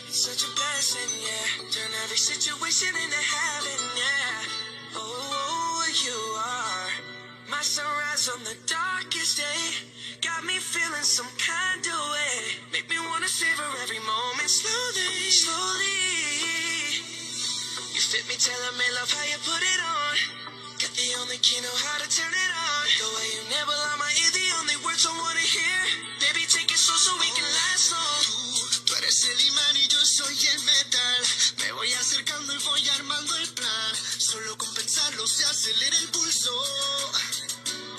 Such a blessing, yeah. Turn every situation into heaven, yeah. Oh, you are my sunrise on the darkest day. Got me feeling some kind of way. Make me wanna savor every moment slowly, slowly. You fit me, tailor me, love how you put it on. Got the only key, know how to turn it on. The way you never lie my ear, the only words I wanna hear. Baby, take it slow so we can last long. Tú eres el imán y yo soy el metal. Me voy acercando y voy armando el plan. Solo con pensarlo se acelera el pulso.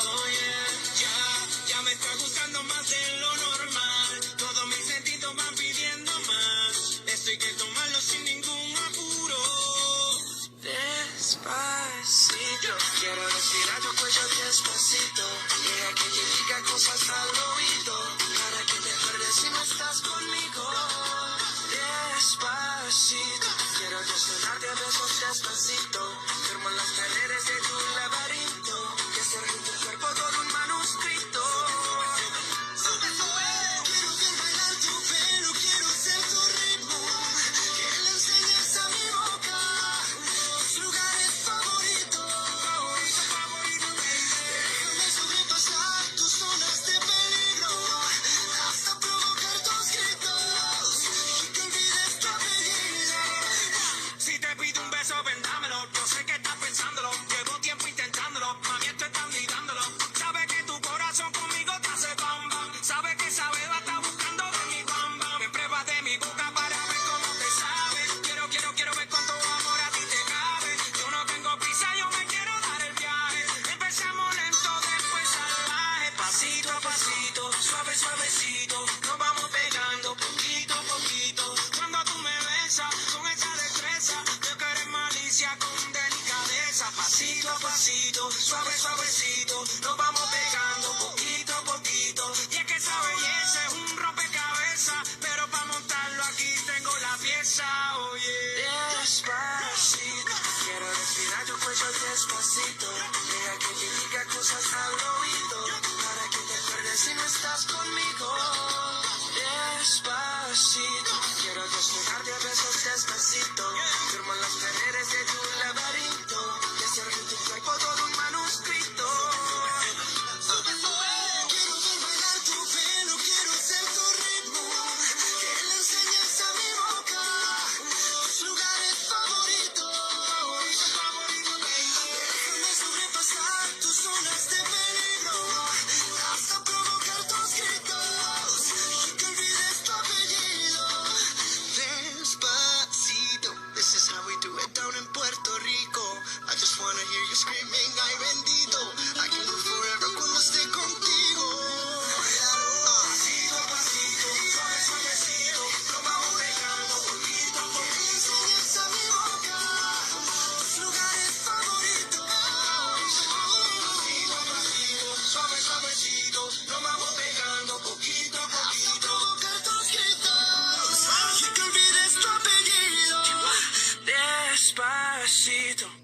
Oh yeah, ya me está gustando más de lo normal. Todos mis sentidos van pidiendo más. Esto hay que tomarlo sin ningún apuro. Despacito, quiero respirar tu cuello despacito. Deja que te diga cosas al oído, para que te acuerdes si no estás conmigo. Despacito, quiero desnudarte a besos despacito. Firmo en las paredes de tu laberinto, que hacer en tu cuerpo todo un manuscrito. Sube, sube, quiero ver bailar tu pelo, quiero ser tu ritmo. Que le enseñes a mi boca tus lugares favoritos. Déjame sobrepasar tus zonas de peligro, hasta provocar tus gritos y que olvides tu apellido. Si te pido un beso, vendámelo. Yo sé que estás pensándolo. Llevo tiempo intentándolo. Mami, esto están dándolo. Sabe que tu corazón conmigo te hace bam bam. Sabe que esa beba está buscando de mi bam bam. Me pruebas de mi boca para ver cómo te sabe. Quiero ver cuánto amor a ti te cabe. Yo no tengo prisa, yo me quiero dar el viaje. Empecemos lento, después salvaje. Pasito a pasito, suave, suavecito. Nos vamos pegando poquito a poquito. Cuando tú me besas con esa destreza, yo que eres malicia con delicadeza. Pasito a pasito, suave, suavecito. Nos vamos pegando poquito a poquito. Y es que esa belleza es un rompecabezas, pero para montarlo aquí tengo la pieza. Oye, despacito, quiero respirar tu cuello despacito. Deja que te diga cosas al oído, para que te acuerdes si no estás conmigo. Despacito, quiero desnudarte a besos despacito. Firmo en las paredes de tu laberinto, y hacer de tu cuerpo todo un manuscrito. Sube, sube, quiero ver bailar tu pelo, quiero ser tu ritmo. Que le enseñes a mi boca tus lugares favoritos. Déjame sobrepasar tus zonas de peligro, hasta provocar tus gritos y que olvides tu apellido. Despacito, this is how we do it down in Puerto Rico. I just wanna hear you screaming, ay bendito. I can live forever cuando esté contigo. Pasito a pasito, suave, suavecito. Nos vamos pegando poquito a poquito. Enseñas a mi boca tus lugares favoritos. Pasito a pasito, suave, suavecito. Nos vamos pegando poquito a poquito. Hasta provocar tus gritos y que olvides tu apellido. Despacito.